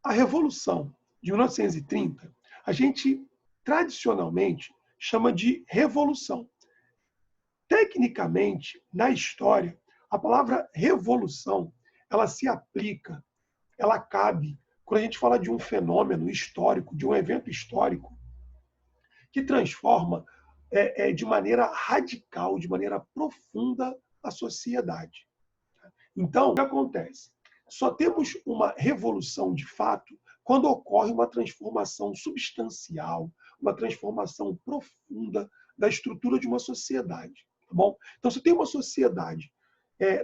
A Revolução de 1930, a gente tradicionalmente chama de revolução. Tecnicamente, na história, a palavra revolução, ela se aplica, ela cabe quando a gente fala de um fenômeno histórico, de um evento histórico, que transforma de maneira radical, de maneira profunda a sociedade. Então, o que acontece? Só temos uma revolução de fato quando ocorre uma transformação substancial, uma transformação profunda da estrutura de uma sociedade. Tá bom? Então, se tem uma sociedade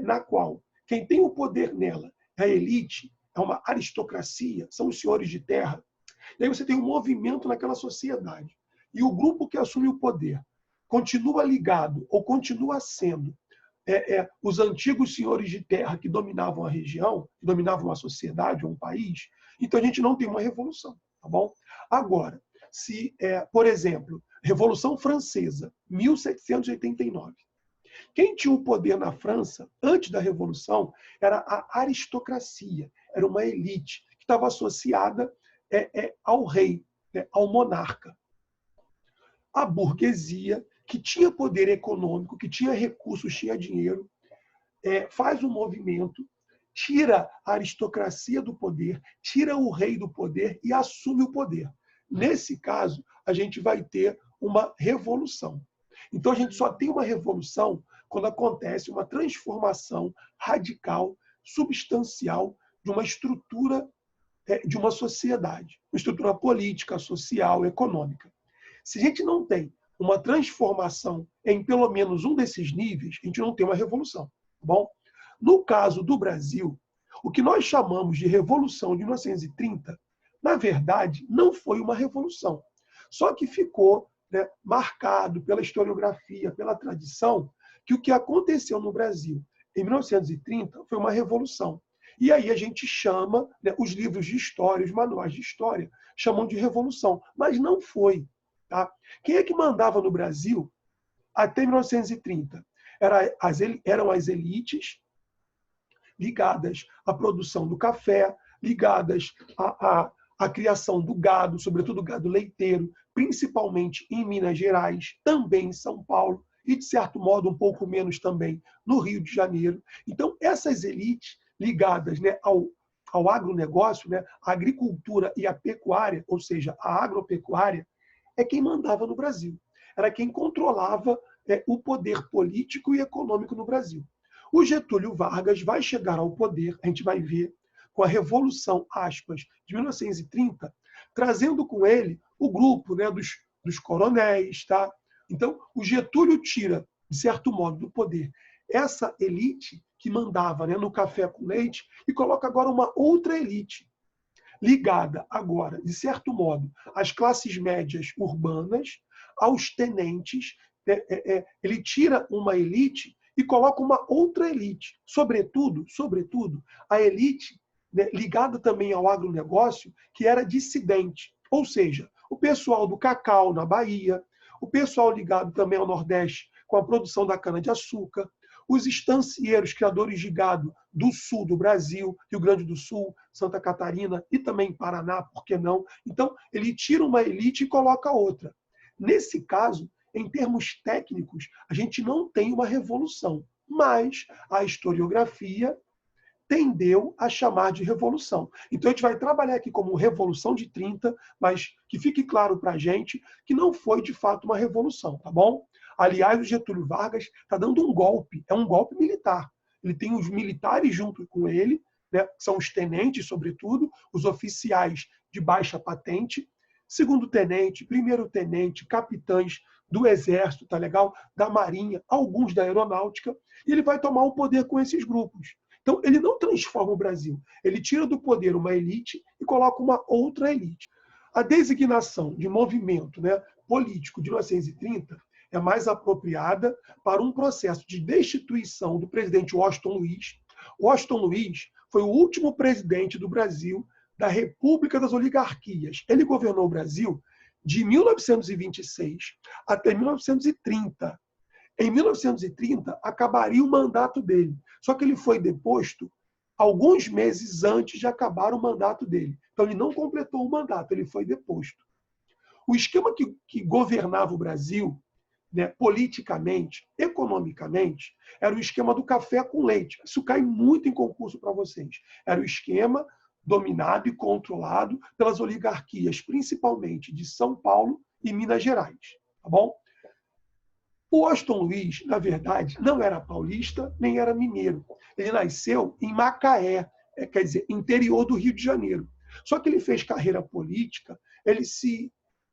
na qual quem tem o poder nela é a elite, é uma aristocracia, são os senhores de terra, e aí você tem um movimento naquela sociedade. E o grupo que assume o poder continua ligado ou continua sendo os antigos senhores de terra que dominavam a região, que dominavam a sociedade ou um país, então a gente não tem uma revolução, tá bom? Agora, se, por exemplo, Revolução Francesa, 1789, quem tinha o poder na França, antes da Revolução, era a aristocracia, era uma elite que estava associada ao rei, ao monarca. A burguesia, que tinha poder econômico, que tinha recursos, tinha dinheiro, faz um movimento, tira a aristocracia do poder, tira o rei do poder e assume o poder. Nesse caso, a gente vai ter uma revolução. Então, a gente só tem uma revolução quando acontece uma transformação radical, substancial, de uma estrutura de uma sociedade, uma estrutura política, social, econômica. Se a gente não tem uma transformação em pelo menos um desses níveis, a gente não tem uma revolução. Tá bom? No caso do Brasil, o que nós chamamos de Revolução de 1930, na verdade, não foi uma revolução. Só que ficou marcado pela historiografia, pela tradição, que o que aconteceu no Brasil em 1930 foi uma revolução. E aí a gente chama, os livros de história, os manuais de história, chamam de revolução. Mas não foi. Tá? Quem é que mandava no Brasil até 1930? Eram as elites ligadas à produção do café, ligadas à criação do gado, sobretudo gado leiteiro, principalmente em Minas Gerais, também em São Paulo, e, de certo modo, um pouco menos também no Rio de Janeiro. Então, essas elites ligadas ao agronegócio, a agricultura e a pecuária, ou seja, a agropecuária, é quem mandava no Brasil. Era quem controlava o poder político e econômico no Brasil. O Getúlio Vargas vai chegar ao poder, a gente vai ver, com a Revolução, aspas, de 1930, trazendo com ele o grupo dos coronéis. Tá? Então, o Getúlio tira, de certo modo, do poder essa elite que mandava no café com leite e coloca agora uma outra elite, ligada agora, de certo modo, às classes médias urbanas, aos tenentes. Ele tira uma elite e coloca uma outra elite. Sobretudo, a elite ligada também ao agronegócio, que era dissidente. Ou seja, o pessoal do cacau na Bahia, o pessoal ligado também ao Nordeste com a produção da cana-de-açúcar, os estancieiros, criadores de gado do sul do Brasil, Rio Grande do Sul, Santa Catarina e também Paraná, por que não? Então, ele tira uma elite e coloca outra. Nesse caso, em termos técnicos, a gente não tem uma revolução, mas a historiografia tendeu a chamar de revolução. Então, a gente vai trabalhar aqui como Revolução de 30, mas que fique claro para a gente que não foi, de fato, uma revolução, tá bom? Aliás, o Getúlio Vargas está dando um golpe, é um golpe militar. Ele tem os militares junto com ele, que são os tenentes, sobretudo, os oficiais de baixa patente, segundo-tenente, primeiro-tenente, capitães do Exército, tá legal? Da Marinha, alguns da Aeronáutica, e ele vai tomar o poder com esses grupos. Então, ele não transforma o Brasil. Ele tira do poder uma elite e coloca uma outra elite. A designação de movimento político de 1930 é mais apropriada para um processo de destituição do presidente Washington Luiz. Washington Luiz foi o último presidente do Brasil da República das Oligarquias. Ele governou o Brasil de 1926 até 1930. Em 1930, acabaria o mandato dele. Só que ele foi deposto alguns meses antes de acabar o mandato dele. Então, ele não completou o mandato, ele foi deposto. O esquema que governava o Brasil, né, politicamente, economicamente, era o esquema do café com leite. Isso cai muito em concurso para vocês. Era o esquema dominado e controlado pelas oligarquias, principalmente de São Paulo e Minas Gerais. Tá bom? O Washington Luiz, na verdade, não era paulista, nem era mineiro. Ele nasceu em Macaé, quer dizer, interior do Rio de Janeiro. Só que ele fez carreira política,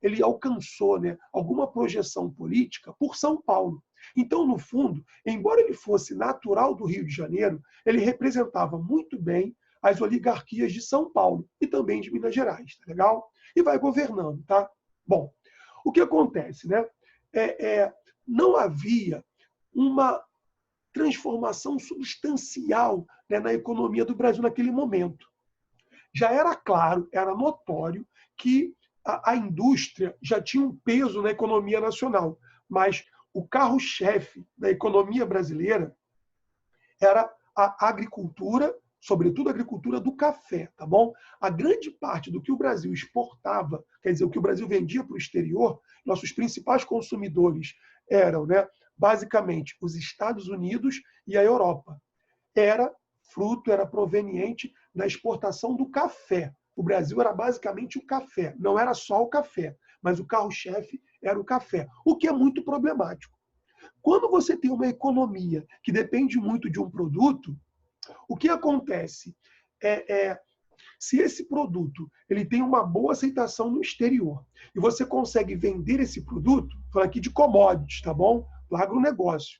ele alcançou, né, alguma projeção política por São Paulo. Então, no fundo, embora ele fosse natural do Rio de Janeiro, ele representava muito bem as oligarquias de São Paulo e também de Minas Gerais, tá legal? E vai governando, tá? Bom, o que acontece, né? Não havia uma transformação substancial, né, na economia do Brasil naquele momento. Já era claro, era notório que a indústria já tinha um peso na economia nacional, mas o carro-chefe da economia brasileira era a agricultura, sobretudo a agricultura do café, tá bom? A grande parte do que o Brasil exportava, quer dizer, o que o Brasil vendia para o exterior, nossos principais consumidores eram, né, basicamente os Estados Unidos e a Europa. Era proveniente da exportação do café. O Brasil era basicamente o café, não era só o café, mas o carro-chefe era o café, o que é muito problemático. Quando você tem uma economia que depende muito de um produto, o que acontece? Se esse produto ele tem uma boa aceitação no exterior e você consegue vender esse produto, falando aqui de commodities, tá bom? Do agronegócio,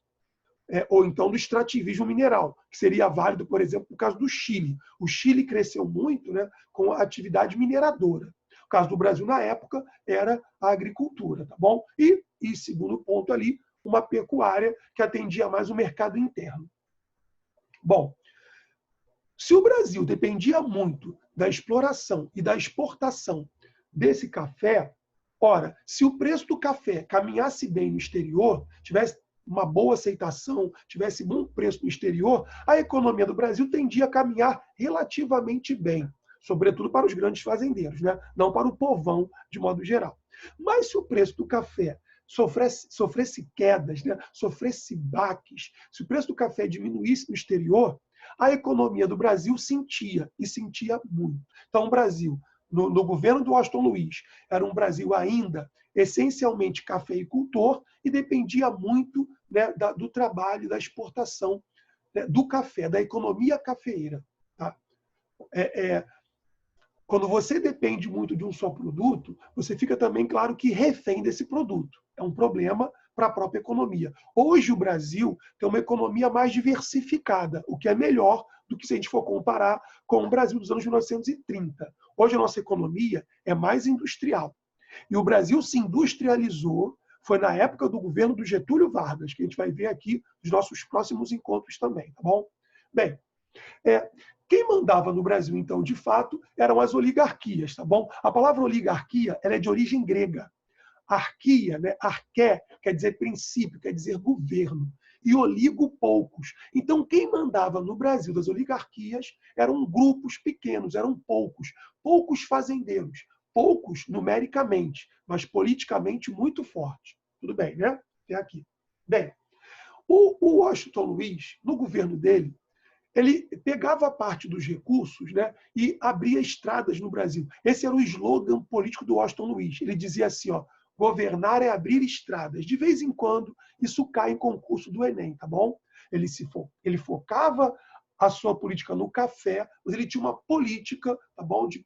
ou então do extrativismo mineral, que seria válido, por exemplo, no caso do Chile. O Chile cresceu muito, né, com a atividade mineradora. O caso do Brasil, na época, era a agricultura, tá bom? E segundo ponto ali, uma pecuária que atendia mais o mercado interno. Bom, se o Brasil dependia muito da exploração e da exportação desse café, ora, se o preço do café caminhasse bem no exterior, tivesse uma boa aceitação, tivesse bom preço no exterior, a economia do Brasil tendia a caminhar relativamente bem, sobretudo para os grandes fazendeiros, né? Não para o povão de modo geral. Mas se o preço do café sofresse quedas, né? Sofresse baques, se o preço do café diminuísse no exterior, a economia do Brasil sentia, e sentia muito. Então, o Brasil, no governo do Washington Luiz, era um Brasil ainda essencialmente cafeicultor e dependia muito, né, do trabalho, da exportação, né, do café, da economia cafeeira. Tá? Quando você depende muito de um só produto, você fica também, claro, que refém desse produto. É um problema para a própria economia. Hoje o Brasil tem uma economia mais diversificada, o que é melhor do que se a gente for comparar com o Brasil dos anos 1930. Hoje a nossa economia é mais industrial. E o Brasil se industrializou, foi na época do governo do Getúlio Vargas, que a gente vai ver aqui nos nossos próximos encontros também, tá bom? Bem, quem mandava no Brasil, então, de fato, eram as oligarquias, tá bom? A palavra oligarquia, ela é de origem grega. Arquia, né? Arqué, quer dizer princípio, quer dizer governo. E oligo, poucos. Então, quem mandava no Brasil das oligarquias eram grupos pequenos, eram poucos fazendeiros, poucos numericamente, mas politicamente muito fortes. Tudo bem, né? Até aqui. Bem, o Washington Luiz, no governo dele, ele pegava parte dos recursos, né, e abria estradas no Brasil. Esse era o slogan político do Washington Luiz. Ele dizia assim, ó, governar é abrir estradas. De vez em quando, isso cai em concurso do Enem, tá bom? Ele focava a sua política no café, mas ele tinha uma política, tá bom, de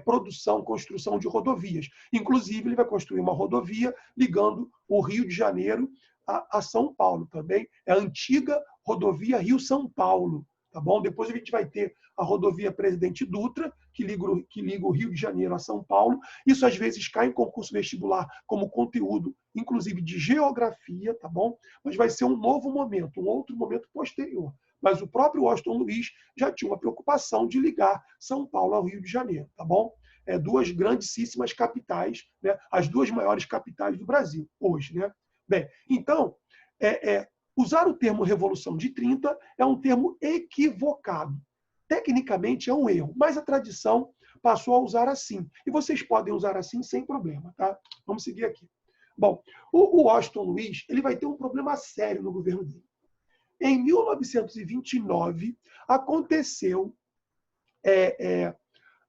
produção, construção de rodovias. Inclusive, ele vai construir uma rodovia ligando o Rio de Janeiro a São Paulo também. É a antiga rodovia Rio-São Paulo, tá bom? Depois a gente vai ter a rodovia Presidente Dutra, que liga o Rio de Janeiro a São Paulo. Isso às vezes cai em concurso vestibular como conteúdo, inclusive de geografia, tá bom? Mas vai ser um novo momento, um outro momento posterior. Mas o próprio Washington Luiz já tinha uma preocupação de ligar São Paulo ao Rio de Janeiro, tá bom? Duas grandíssimas capitais, né? As duas maiores capitais do Brasil hoje, né? Bem, então, usar o termo Revolução de 30 é um termo equivocado. tecnicamente é um erro, mas a tradição passou a usar assim. E vocês podem usar assim sem problema, tá? Vamos seguir aqui. Bom, o Washington Luiz ele vai ter um problema sério no governo dele. Em 1929, aconteceu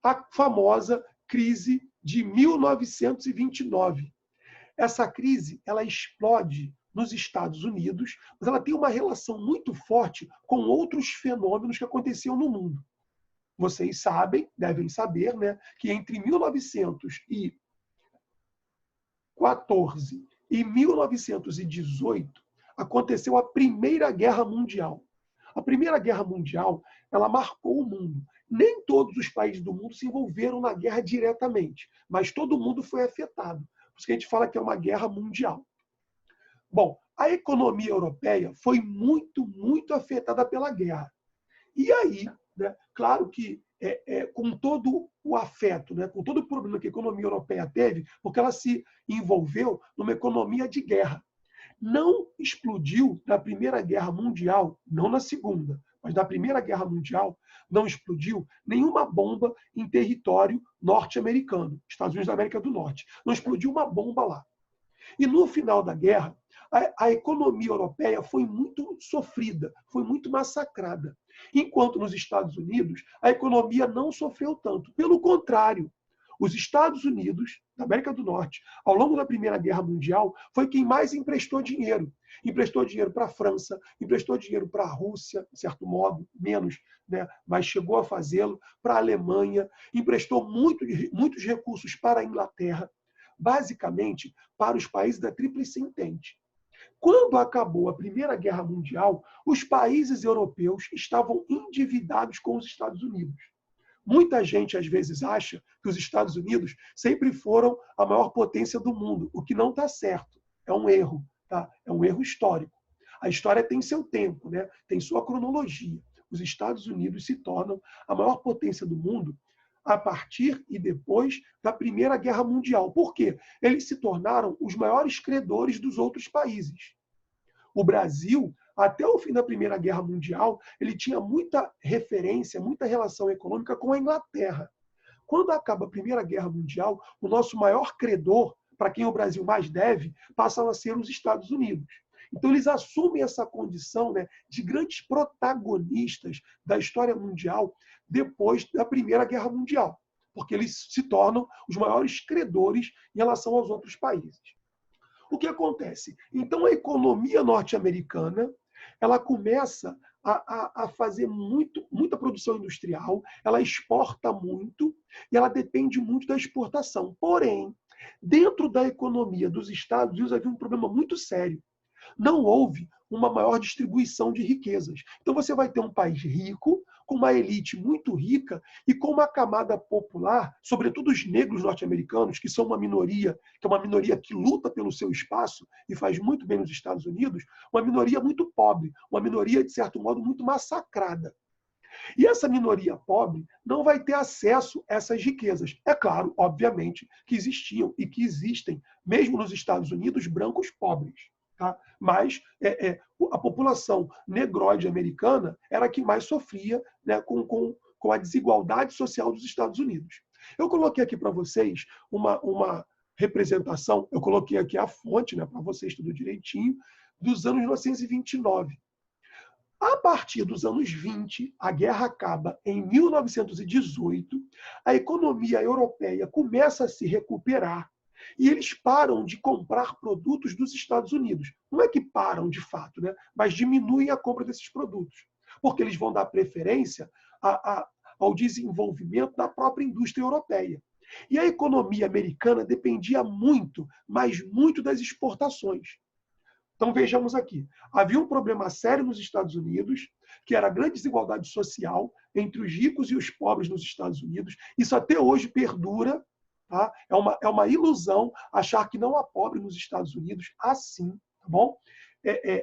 a famosa crise de 1929. Essa crise ela explode nos Estados Unidos, mas ela tem uma relação muito forte com outros fenômenos que aconteciam no mundo. Vocês sabem, devem saber, né, que entre 1914 e 1918 aconteceu a Primeira Guerra Mundial. A Primeira Guerra Mundial ela marcou o mundo. Nem todos os países do mundo se envolveram na guerra diretamente, mas todo mundo foi afetado. Por isso que a gente fala que é uma guerra mundial. Bom, a economia europeia foi muito, muito afetada pela guerra. E aí, né, claro que com todo o afeto, né, com todo o problema que a economia europeia teve, porque ela se envolveu numa economia de guerra. Não explodiu na Primeira Guerra Mundial, não na Segunda, mas na Primeira Guerra Mundial, não explodiu nenhuma bomba em território norte-americano, Estados Unidos da América do Norte. Não explodiu uma bomba lá. E no final da guerra, a economia europeia foi muito sofrida, foi muito massacrada. Enquanto nos Estados Unidos, a economia não sofreu tanto. Pelo contrário, os Estados Unidos, da América do Norte, ao longo da Primeira Guerra Mundial, foi quem mais emprestou dinheiro. Emprestou dinheiro para a França, emprestou dinheiro para a Rússia, de certo modo, menos, né, mas chegou a fazê-lo, para a Alemanha, emprestou muitos recursos para a Inglaterra, basicamente para os países da Tríplice Entente. Quando acabou a Primeira Guerra Mundial, os países europeus estavam endividados com os Estados Unidos. Muita gente, às vezes, acha que os Estados Unidos sempre foram a maior potência do mundo, o que não está certo. É um erro, tá? É um erro histórico. A história tem seu tempo, né? Tem sua cronologia. Os Estados Unidos se tornam a maior potência do mundo a partir e depois da Primeira Guerra Mundial. Por quê? Eles se tornaram os maiores credores dos outros países. O Brasil, até o fim da Primeira Guerra Mundial, ele tinha muita referência, muita relação econômica com a Inglaterra. Quando acaba a Primeira Guerra Mundial, o nosso maior credor, para quem o Brasil mais deve, passam a ser os Estados Unidos. Então, eles assumem essa condição, né, de grandes protagonistas da história mundial depois da Primeira Guerra Mundial, porque eles se tornam os maiores credores em relação aos outros países. O que acontece? Então, a economia norte-americana ela começa a fazer muita produção industrial, ela exporta muito e ela depende muito da exportação. Porém, dentro da economia dos Estados Unidos havia um problema muito sério. Não houve uma maior distribuição de riquezas. Então você vai ter um país rico, com uma elite muito rica e com uma camada popular, sobretudo os negros norte-americanos, que são uma minoria, que é uma minoria que luta pelo seu espaço e faz muito bem nos Estados Unidos, uma minoria muito pobre, uma minoria, de certo modo, muito massacrada. E essa minoria pobre não vai ter acesso a essas riquezas. É claro, obviamente, que existiam e que existem, mesmo nos Estados Unidos, brancos pobres. Tá? Mas a população negroide americana era a que mais sofria, né, com a desigualdade social dos Estados Unidos. Eu coloquei aqui para vocês uma representação, eu coloquei aqui a fonte, né, para vocês tudo direitinho, dos anos 1929. A partir dos anos 20, a guerra acaba em 1918, a economia europeia começa a se recuperar e eles param de comprar produtos dos Estados Unidos. Não é que param de fato, né? Mas diminuem a compra desses produtos, porque eles vão dar preferência ao desenvolvimento da própria indústria europeia. E a economia americana dependia muito, mas muito das exportações. Então vejamos aqui, havia um problema sério nos Estados Unidos, que era a grande desigualdade social entre os ricos e os pobres nos Estados Unidos. Isso até hoje perdura. Tá? É uma ilusão achar que não há pobre nos Estados Unidos. Há sim, tá bom?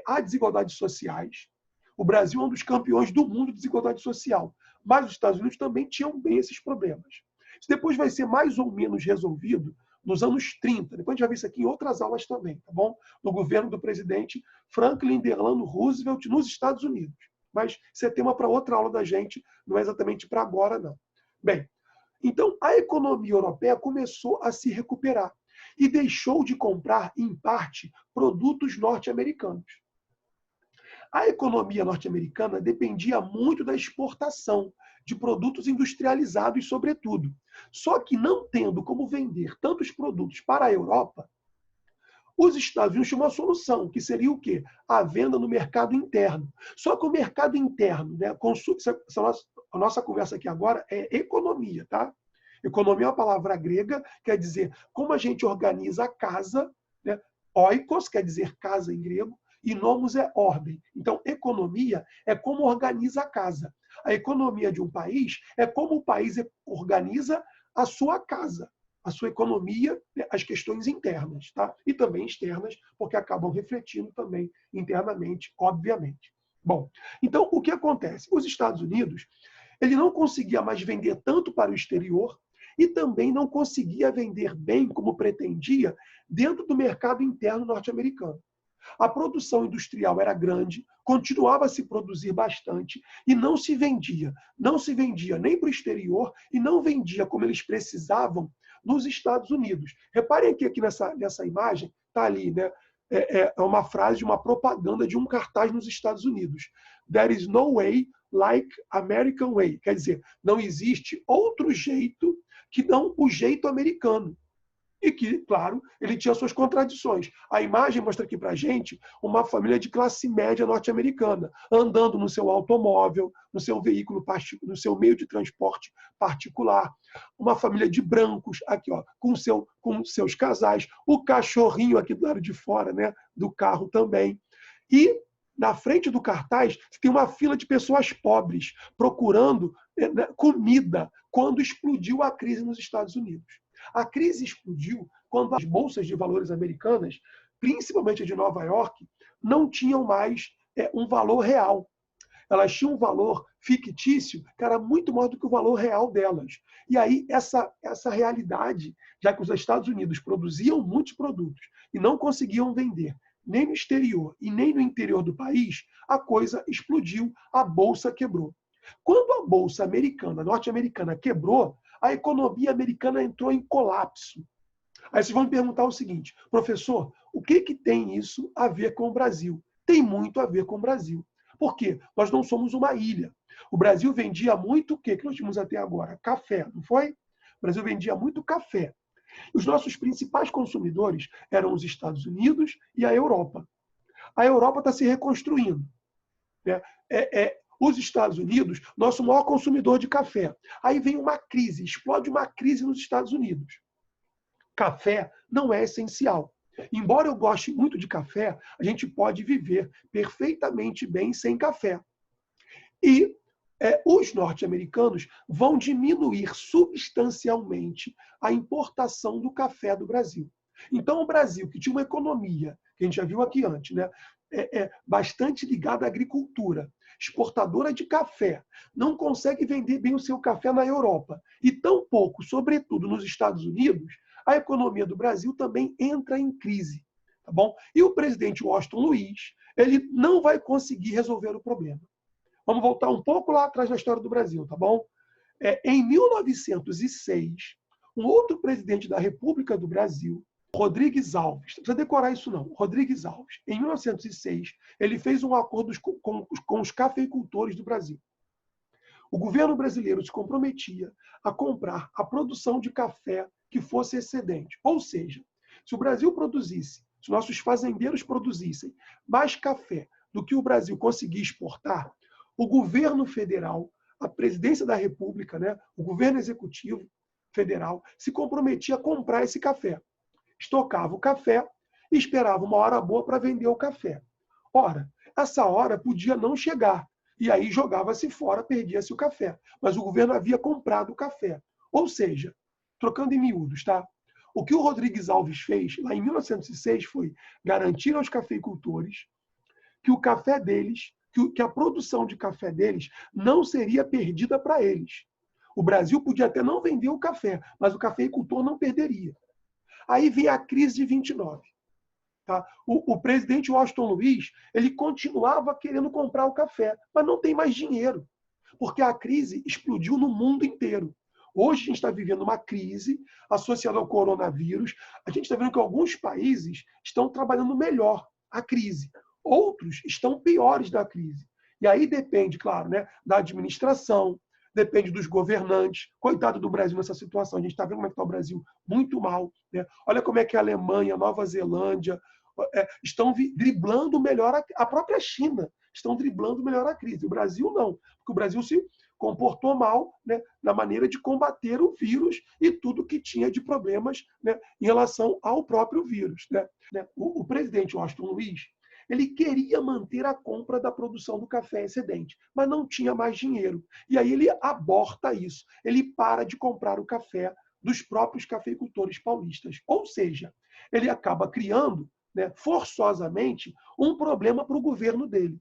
Há desigualdades sociais. O Brasil é um dos campeões do mundo de desigualdade social. Mas os Estados Unidos também tinham bem esses problemas. Isso depois vai ser mais ou menos resolvido nos anos 30. Depois a gente vai ver isso aqui em outras aulas também, tá bom? No governo do presidente Franklin Delano Roosevelt nos Estados Unidos. Mas isso é tema para outra aula da gente, não é exatamente para agora, não. Bem, então a economia europeia começou a se recuperar e deixou de comprar, em parte, produtos norte-americanos. A economia norte-americana dependia muito da exportação de produtos industrializados, sobretudo. Só que não tendo como vender tantos produtos para a Europa, os Estados Unidos tinham uma solução, que seria o quê? A venda no mercado interno. Só que o mercado interno, né, a nossa conversa aqui agora é economia, tá? Economia é uma palavra grega, quer dizer como a gente organiza a casa, né? Oikos quer dizer casa em grego, e nomos é ordem. Então, economia é como organiza a casa. A economia de um país é como o país organiza a sua casa, a sua economia, as questões internas, tá? E também externas, porque acabam refletindo também internamente, obviamente. Bom, então o que acontece? Os Estados Unidos, ele não conseguia mais vender tanto para o exterior e também não conseguia vender bem como pretendia dentro do mercado interno norte-americano. A produção industrial era grande, continuava a se produzir bastante e não se vendia. Não se vendia nem para o exterior e não vendia como eles precisavam nos Estados Unidos. Reparem aqui nessa imagem, está ali, né? É uma frase de uma propaganda de um cartaz nos Estados Unidos. There is no way like American way. Quer dizer, não existe outro jeito que não o jeito americano. E que, claro, ele tinha suas contradições. A imagem mostra aqui para a gente uma família de classe média norte-americana, andando no seu automóvel, no seu veículo, no seu meio de transporte particular. Uma família de brancos, aqui, ó, com seus casais. O cachorrinho aqui do lado de fora, né, do carro também. E na frente do cartaz tem uma fila de pessoas pobres procurando comida quando explodiu a crise nos Estados Unidos. A crise explodiu quando as bolsas de valores americanas, principalmente a de Nova York, não tinham mais um valor real. Elas tinham um valor fictício que era muito maior do que o valor real delas. E aí, essa realidade, já que os Estados Unidos produziam muitos produtos e não conseguiam vender nem no exterior e nem no interior do país, a coisa explodiu, a bolsa quebrou. Quando a bolsa americana, norte-americana, quebrou, a economia americana entrou em colapso. Aí vocês vão me perguntar o seguinte, professor, o que tem isso a ver com o Brasil? Tem muito a ver com o Brasil. Por quê? Nós não somos uma ilha. O Brasil vendia muito o que nós tínhamos até agora? Café, não foi? O Brasil vendia muito café. Os nossos principais consumidores eram os Estados Unidos e a Europa. A Europa está se reconstruindo, né? Os Estados Unidos, nosso maior consumidor de café. Aí vem uma crise, explode uma crise nos Estados Unidos. Café não é essencial. Embora eu goste muito de café, a gente pode viver perfeitamente bem sem café. E os norte-americanos vão diminuir substancialmente a importação do café do Brasil. Então, o Brasil, que tinha uma economia, que a gente já viu aqui antes, né, bastante ligada à agricultura, exportadora de café, não consegue vender bem o seu café na Europa. E tampouco, sobretudo nos Estados Unidos, a economia do Brasil também entra em crise. Tá bom? E o presidente Washington Luiz, ele não vai conseguir resolver o problema. Vamos voltar um pouco lá atrás na história do Brasil, tá bom? Em 1906, um outro presidente da República do Brasil, Rodrigues Alves, não precisa decorar isso não, Rodrigues Alves, em 1906, ele fez um acordo com os cafeicultores do Brasil. O governo brasileiro se comprometia a comprar a produção de café que fosse excedente. Ou seja, se o Brasil produzisse, se nossos fazendeiros produzissem mais café do que o Brasil conseguia exportar, o governo federal, a presidência da República, né, o governo executivo federal, se comprometia a comprar esse café. Estocava o café e esperava uma hora boa para vender o café. Ora, essa hora podia não chegar. E aí jogava-se fora, perdia-se o café. Mas o governo havia comprado o café. Ou seja, trocando em miúdos, tá? O que o Rodrigues Alves fez lá em 1906 foi garantir aos cafeicultores que o café deles, que a produção de café deles não seria perdida para eles. O Brasil podia até não vender o café, mas o cafeicultor não perderia. Aí vem a crise de 29. Tá? O presidente Washington Luiz, ele continuava querendo comprar o café, mas não tem mais dinheiro, porque a crise explodiu no mundo inteiro. Hoje a gente está vivendo uma crise associada ao coronavírus. A gente está vendo que alguns países estão trabalhando melhor a crise. Outros estão piores da crise. E aí depende, claro, né, da administração, depende dos governantes. Coitado do Brasil nessa situação. A gente está vendo como é que está o Brasil muito mal. Né? Olha como é que a Alemanha, a Nova Zelândia estão driblando melhor a própria China. Estão driblando melhor a crise. O Brasil não, porque o Brasil se comportou mal, né, na maneira de combater o vírus e tudo que tinha de problemas, né, em relação ao próprio vírus. Né? O presidente Washington Luiz, ele queria manter a compra da produção do café excedente, mas não tinha mais dinheiro. E aí ele aborta isso. Ele para de comprar o café dos próprios cafeicultores paulistas. Ou seja, ele acaba criando, né, forçosamente, um problema para o governo dele.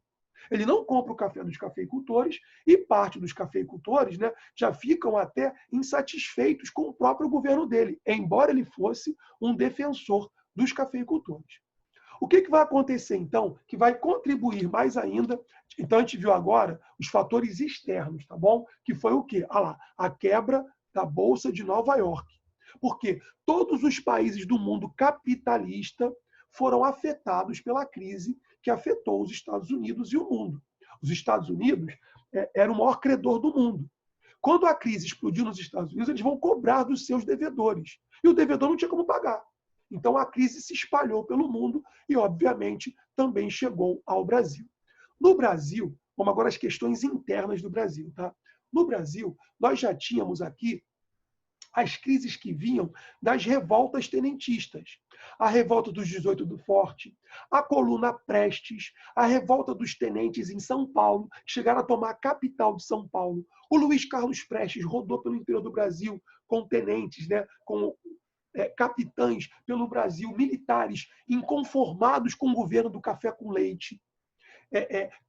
Ele não compra o café dos cafeicultores e parte dos cafeicultores, né, já ficam até insatisfeitos com o próprio governo dele, embora ele fosse um defensor dos cafeicultores. O que vai acontecer, então, que vai contribuir mais ainda? Então, a gente viu agora os fatores externos, tá bom? Que foi o quê? Ah lá, a quebra da Bolsa de Nova York. Porque todos os países do mundo capitalista foram afetados pela crise que afetou os Estados Unidos e o mundo. Os Estados Unidos era o maior credor do mundo. Quando a crise explodiu nos Estados Unidos, eles vão cobrar dos seus devedores. E o devedor não tinha como pagar. Então, a crise se espalhou pelo mundo e, obviamente, também chegou ao Brasil. No Brasil, vamos agora às questões internas do Brasil. Tá? No Brasil, nós já tínhamos aqui as crises que vinham das revoltas tenentistas. A revolta dos 18 do Forte, a coluna Prestes, a revolta dos tenentes em São Paulo, que chegaram a tomar a capital de São Paulo. O Luiz Carlos Prestes rodou pelo interior do Brasil com tenentes, né, com capitães pelo Brasil, militares inconformados com o governo do café com leite.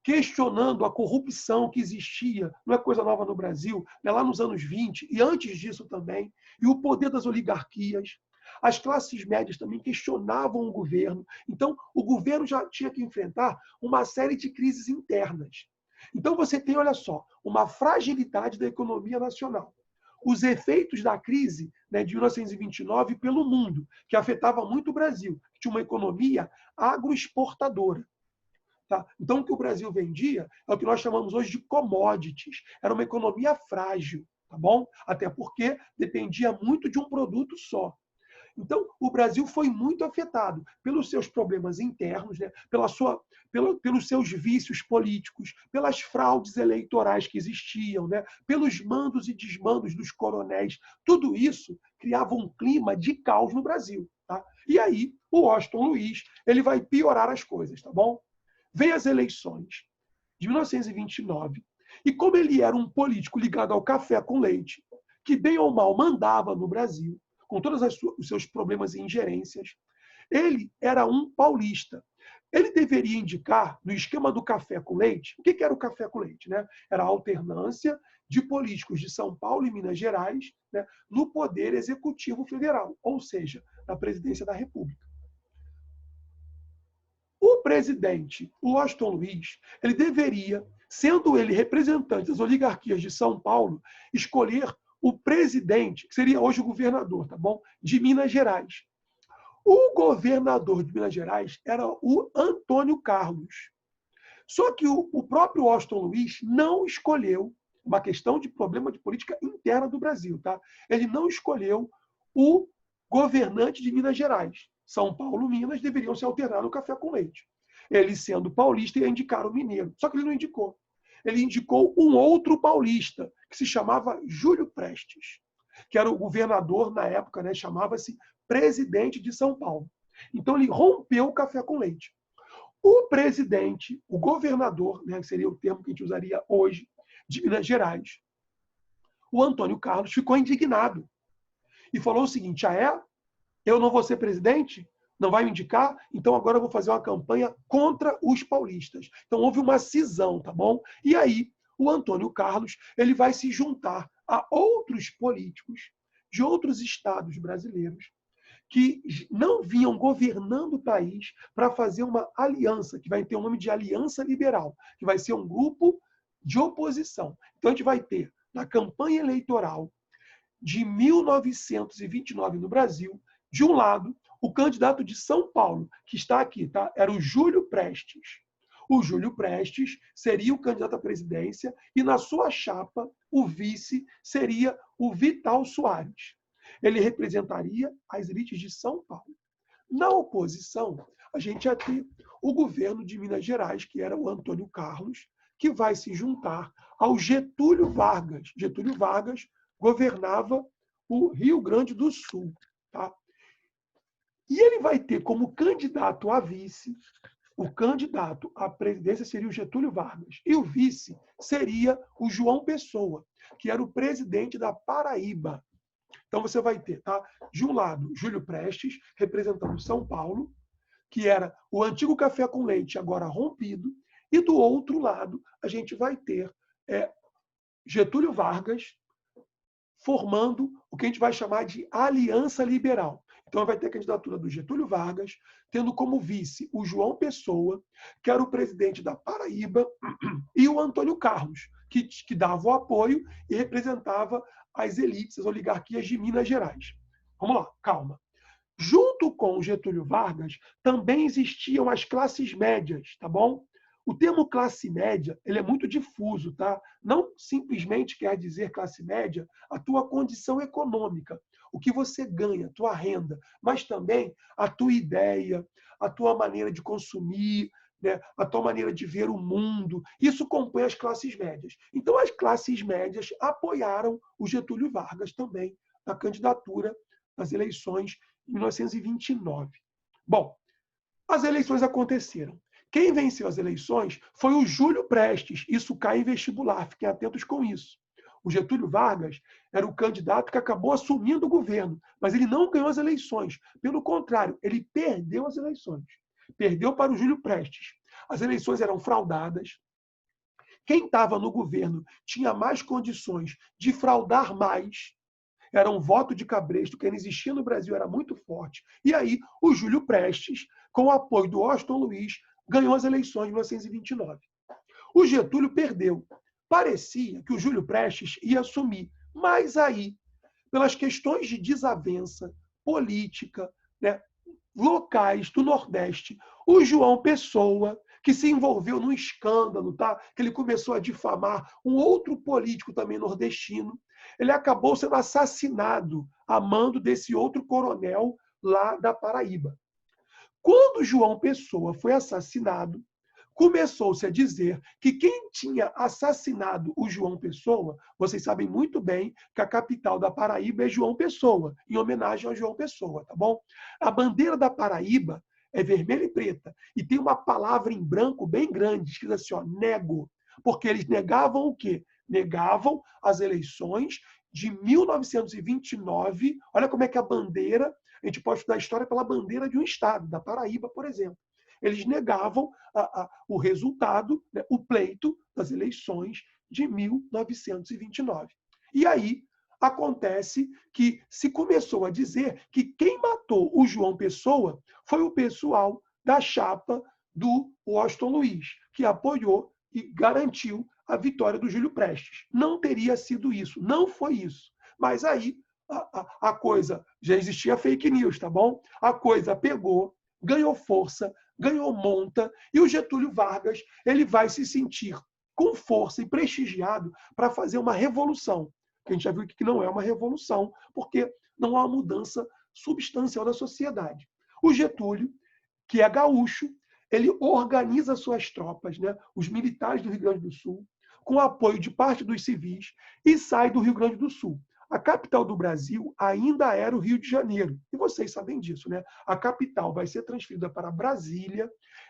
Questionando a corrupção que existia, não é coisa nova no Brasil, né, lá nos anos 20 e antes disso também, e o poder das oligarquias. As classes médias também questionavam o governo. Então, o governo já tinha que enfrentar uma série de crises internas. Então, você tem, olha só, uma fragilidade da economia nacional. Os efeitos da crise, né, de 1929 pelo mundo, que afetava muito o Brasil, que tinha uma economia agroexportadora. Tá? Então, o que o Brasil vendia é o que nós chamamos hoje de commodities. Era uma economia frágil, tá bom? Até porque dependia muito de um produto só. Então, o Brasil foi muito afetado pelos seus problemas internos, né? Pelos seus vícios políticos, pelas fraudes eleitorais que existiam, né? Pelos mandos e desmandos dos coronéis. Tudo isso criava um clima de caos no Brasil. Tá? E aí, o Washington Luiz ele vai piorar as coisas, tá bom? Vem as eleições de 1929, e como ele era um político ligado ao café com leite, que bem ou mal mandava no Brasil, com todos os seus problemas e ingerências, ele era um paulista. Ele deveria indicar, no esquema do café com leite, o que era o café com leite? Né? Era a alternância de políticos de São Paulo e Minas Gerais, né, no poder executivo federal, ou seja, na presidência da República. O presidente, o Washington Luiz, ele deveria, sendo ele representante das oligarquias de São Paulo, escolher o presidente, que seria hoje o governador, tá bom? De Minas Gerais. O governador de Minas Gerais era o Antônio Carlos. Só que o próprio Washington Luiz não escolheu, uma questão de problema de política interna do Brasil, tá? Ele não escolheu o governante de Minas Gerais. São Paulo e Minas deveriam se alternar no café com leite. Ele, sendo paulista, ia indicar o mineiro. Só que ele não indicou. Ele indicou um outro paulista, que se chamava Júlio Prestes, que era o governador na época, né, chamava-se presidente de São Paulo. Então ele rompeu o café com leite. O presidente, o governador, né, que seria o termo que a gente usaria hoje, de Minas Gerais, o Antônio Carlos ficou indignado e falou o seguinte: eu não vou ser presidente? Não vai me indicar? Então agora eu vou fazer uma campanha contra os paulistas. Então houve uma cisão, tá bom? E aí o Antônio Carlos ele vai se juntar a outros políticos de outros estados brasileiros que não vinham governando o país para fazer uma aliança, que vai ter o nome de Aliança Liberal, que vai ser um grupo de oposição. Então, a gente vai ter, na campanha eleitoral de 1929 no Brasil, de um lado, o candidato de São Paulo, que está aqui, tá? Era o Júlio Prestes. O Júlio Prestes seria o candidato à presidência e, na sua chapa, o vice seria o Vital Soares. Ele representaria as elites de São Paulo. Na oposição, a gente ia ter o governo de Minas Gerais, que era o Antônio Carlos, que vai se juntar ao Getúlio Vargas. Getúlio Vargas governava o Rio Grande do Sul. Tá? E ele vai ter como candidato a vice, o candidato à presidência seria o Getúlio Vargas, e o vice seria o João Pessoa, que era o presidente da Paraíba. Então você vai ter, tá? De um lado, Júlio Prestes, representando São Paulo, que era o antigo café com leite, agora rompido, e do outro lado, a gente vai ter Getúlio Vargas formando o que a gente vai chamar de Aliança Liberal. Então vai ter a candidatura do Getúlio Vargas, tendo como vice o João Pessoa, que era o presidente da Paraíba, e o Antônio Carlos, que dava o apoio e representava as elites, as oligarquias de Minas Gerais. Vamos lá, calma. Junto com o Getúlio Vargas, também existiam as classes médias, tá bom? O termo classe média, ele é muito difuso, tá? Não simplesmente quer dizer classe média a tua condição econômica, o que você ganha, a tua renda, mas também a tua ideia, a tua maneira de consumir, né? A tua maneira de ver o mundo. Isso compõe as classes médias. Então, as classes médias apoiaram o Getúlio Vargas também na candidatura nas eleições em 1929. Bom, as eleições aconteceram. Quem venceu as eleições foi o Júlio Prestes. Isso cai em vestibular, fiquem atentos com isso. O Getúlio Vargas era o candidato que acabou assumindo o governo, mas ele não ganhou as eleições. Pelo contrário, ele perdeu as eleições. Perdeu para o Júlio Prestes. As eleições eram fraudadas. Quem estava no governo tinha mais condições de fraudar mais. Era um voto de cabresto, que existia no Brasil era muito forte. E aí, o Júlio Prestes, com o apoio do Washington Luiz, ganhou as eleições de 1929. O Getúlio perdeu. Parecia que o Júlio Prestes ia assumir. Mas aí, pelas questões de desavença política, né, locais do Nordeste, o João Pessoa, que se envolveu num escândalo, tá? Que ele começou a difamar um outro político também nordestino, ele acabou sendo assassinado a mando desse outro coronel lá da Paraíba. Quando João Pessoa foi assassinado, começou-se a dizer que quem tinha assassinado o João Pessoa, vocês sabem muito bem que a capital da Paraíba é João Pessoa, em homenagem ao João Pessoa, tá bom? A bandeira da Paraíba é vermelha e preta, e tem uma palavra em branco bem grande, escrita assim, ó, nego, porque eles negavam o quê? Negavam as eleições de 1929. Olha como é que a bandeira, a gente pode estudar a história pela bandeira de um estado, da Paraíba, por exemplo. Eles negavam o resultado, né, o pleito das eleições de 1929. E aí acontece que se começou a dizer que quem matou o João Pessoa foi o pessoal da chapa do Washington Luiz, que apoiou e garantiu a vitória do Júlio Prestes. Não teria sido isso, não foi isso. Mas aí a coisa, já existia fake news, tá bom? A coisa pegou, ganhou força, ganhou monta, e o Getúlio Vargas ele vai se sentir com força e prestigiado para fazer uma revolução. Que a gente já viu que não é uma revolução, porque não há uma mudança substancial da sociedade. O Getúlio, que é gaúcho, ele organiza suas tropas, né, os militares do Rio Grande do Sul, com o apoio de parte dos civis, e sai do Rio Grande do Sul. A capital do Brasil ainda era o Rio de Janeiro. E vocês sabem disso, né? A capital vai ser transferida para Brasília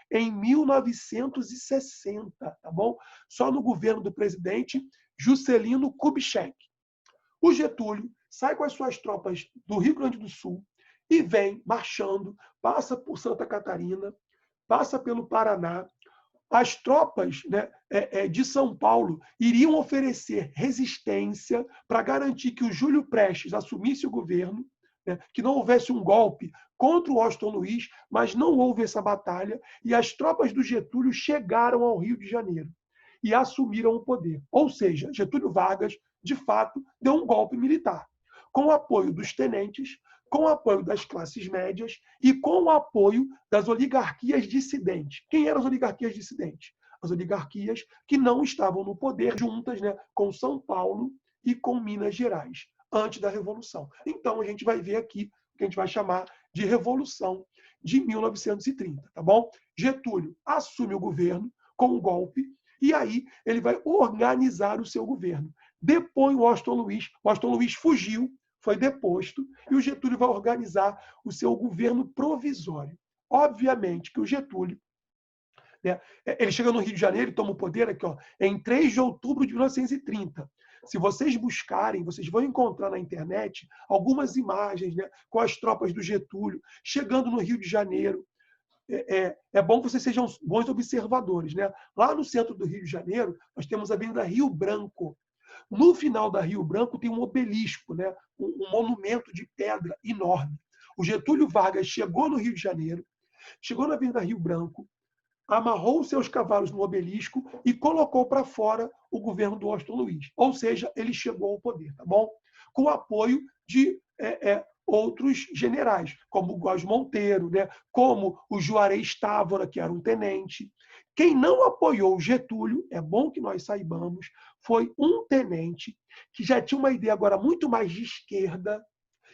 em 1960, tá bom? Só no governo do presidente Juscelino Kubitschek. O Getúlio sai com as suas tropas do Rio Grande do Sul e vem marchando, passa por Santa Catarina, passa pelo Paraná. As tropas, né, de São Paulo iriam oferecer resistência para garantir que o Júlio Prestes assumisse o governo, né, que não houvesse um golpe contra o Washington Luiz, mas não houve essa batalha e as tropas do Getúlio chegaram ao Rio de Janeiro e assumiram o poder. Ou seja, Getúlio Vargas, de fato, deu um golpe militar, com o apoio dos tenentes, com o apoio das classes médias e com o apoio das oligarquias dissidentes. Quem eram as oligarquias dissidentes? As oligarquias que não estavam no poder juntas, né, com São Paulo e com Minas Gerais, antes da Revolução. Então, a gente vai ver aqui o que a gente vai chamar de Revolução de 1930, tá bom? Getúlio assume o governo com um golpe e aí ele vai organizar o seu governo. Depõe o Washington Luiz. O Washington Luiz fugiu, foi deposto, e o Getúlio vai organizar o seu governo provisório. Obviamente que o Getúlio, né, ele chega no Rio de Janeiro e toma o poder aqui, ó, em 3 de outubro de 1930. Se vocês buscarem, vocês vão encontrar na internet algumas imagens, né, com as tropas do Getúlio chegando no Rio de Janeiro. É bom que vocês sejam bons observadores, né? Lá no centro do Rio de Janeiro, nós temos a Avenida Rio Branco. No final da Rio Branco tem um obelisco, né? Um monumento de pedra enorme. O Getúlio Vargas chegou no Rio de Janeiro, chegou na Avenida Rio Branco, amarrou seus cavalos no obelisco e colocou para fora o governo do Washington Luiz. Ou seja, ele chegou ao poder, tá bom? Com o apoio de outros generais, como o Góes Monteiro, né? Como o Juarez Távora, que era um tenente. Quem não apoiou o Getúlio, é bom que nós saibamos, foi um tenente que já tinha uma ideia agora muito mais de esquerda,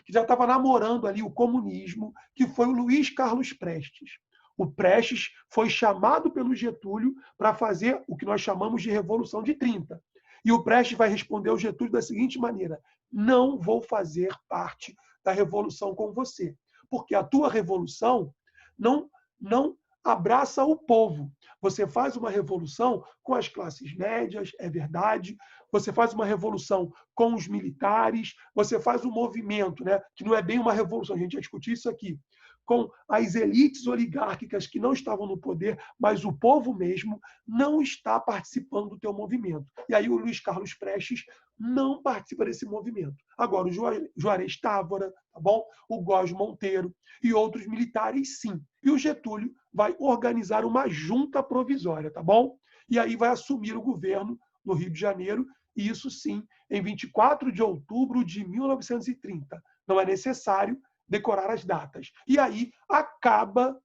que já estava namorando ali o comunismo, que foi o Luiz Carlos Prestes. O Prestes foi chamado pelo Getúlio para fazer o que nós chamamos de Revolução de 30. E o Prestes vai responder ao Getúlio da seguinte maneira: não vou fazer parte da revolução com você, porque a tua revolução não abraça o povo. Você faz uma revolução com as classes médias, é verdade. Você faz uma revolução com os militares. Você faz um movimento, né, que não é bem uma revolução. A gente vai discutir isso aqui. Com as elites oligárquicas que não estavam no poder, mas o povo mesmo não está participando do teu movimento. E aí o Luiz Carlos Prestes não participa desse movimento. Agora, o Juarez Távora, tá bom? O Góes Monteiro e outros militares, sim. E o Getúlio vai organizar uma junta provisória, tá bom? E aí vai assumir o governo no Rio de Janeiro, e isso sim, em 24 de outubro de 1930. Não é necessário decorar as datas. E aí acaba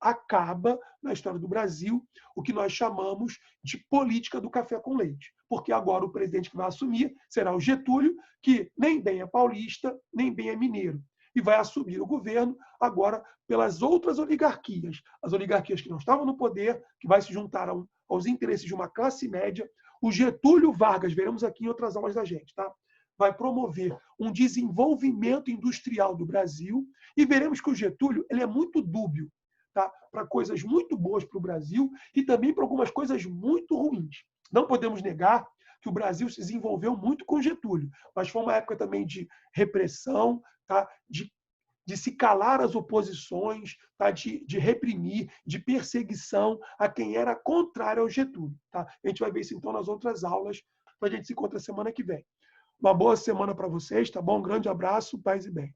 na história do Brasil o que nós chamamos de política do café com leite. Porque agora o presidente que vai assumir será o Getúlio, que nem bem é paulista, nem bem é mineiro. E vai assumir o governo agora pelas outras oligarquias. As oligarquias que não estavam no poder, que vai se juntar aos interesses de uma classe média. O Getúlio Vargas, veremos aqui em outras aulas da gente, tá? Vai promover um desenvolvimento industrial do Brasil e veremos que o Getúlio ele é muito dúbio, tá? Para coisas muito boas para o Brasil e também para algumas coisas muito ruins. Não podemos negar que o Brasil se desenvolveu muito com Getúlio, mas foi uma época também de repressão, tá? De se calar as oposições, tá? de reprimir, de perseguição a quem era contrário ao Getúlio. Tá? A gente vai ver isso então nas outras aulas, a gente se encontra semana que vem. Uma boa semana para vocês, tá bom? Um grande abraço, paz e bem.